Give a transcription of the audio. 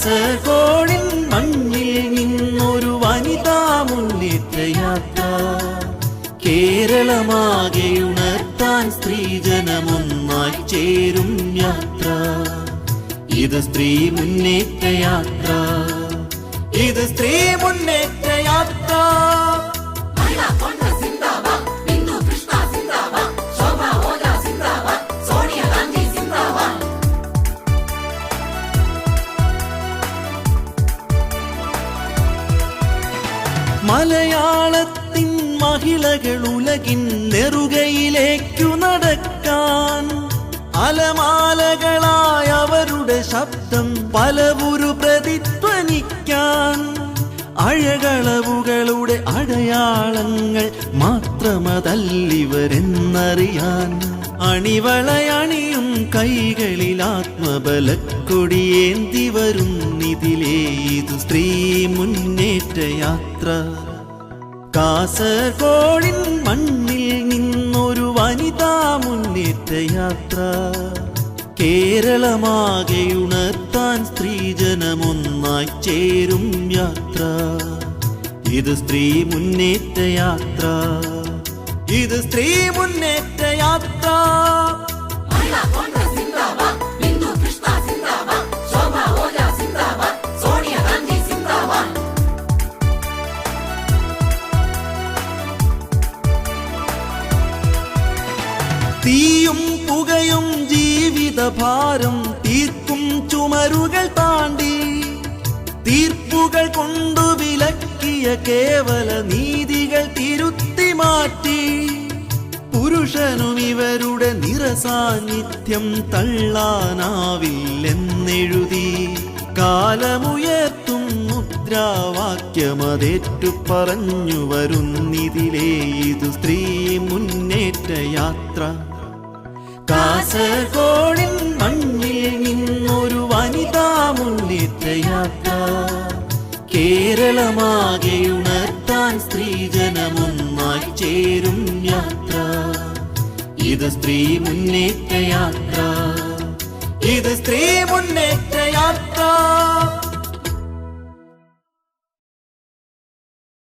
കാസർഗോഡിൻ മണ്ണിൽ നിന്നൊരു വനിതാ മുന്നേറ്റ യാത്ര, കേരളമാകെ ഉണർത്താൻ സ്ത്രീജനമൊന്നായി ചേരും യാത്ര. ഇത് സ്ത്രീ മുന്നേറ്റ യാത്ര, ഇത് സ്ത്രീ മുന്നേറ്റ യാത്ര. മലയാളത്തിൻ മഹിളകൾ ഉലകിൻ നെറുകയിലേക്കു നടക്കാൻ, അലമാലകളായ അവരുടെ ശബ്ദം പലവുരു പ്രതിധ്വനിക്കാൻ, അഴകളവുകളുടെ അടയാളങ്ങൾ മാത്രമതല്ലിവരെന്നറിയാൻ, അണിവളയണിയും കൈകളിൽ ആത്മബലക്കൊടിയേന്തി വരുന്നിതിലേ ഇതു സ്ത്രീ മുന്നേറ്റ യാത്ര. കാസർഗോഡിൻ മണ്ണിൽ നിന്നൊരു വനിതാ മുന്നേറ്റ യാത്ര, കേരളമാകെ ഉണർത്താൻ സ്ത്രീജനമൊന്നായി ചേരും യാത്ര. ഇത് സ്ത്രീ മുന്നേറ്റ യാത്ര, ഇത് സ്ത്രീ മുന്നേറ്റ യാത്ര. തീയും പുകയും ജീവിതഭാരം തീർക്കും ചുമരുകൾ താണ്ടി, തീർപ്പുകൾ കൊണ്ടു വിലക്കിയ കേവല നീതികൾ തിരുത്തി മാറ്റി, പുരുഷനും ഇവരുടെ നിറസാന്നിധ്യം തള്ളാനാവില്ലെന്നെഴുതി, കാലമുയർത്തും മുദ്രാവാക്യമതേറ്റു പറഞ്ഞു വരുന്നിതിലേ ഇതു സ്ത്രീ മുന്നേറ്റ യാത്ര. കാസർഗോഡിൻ മണ്ണിൽ നിന്നൊരു വനിതാ മുന്നേറ്റ യാത്ര, കേരളമാകെ ഉണർത്താൻ സ്ത്രീജനമൊന്നായി ചേരും യാത്ര. ഇത് സ്ത്രീ മുന്നേറ്റ യാത്ര, ഇത് സ്ത്രീ മുന്നേറ്റ യാത്ര.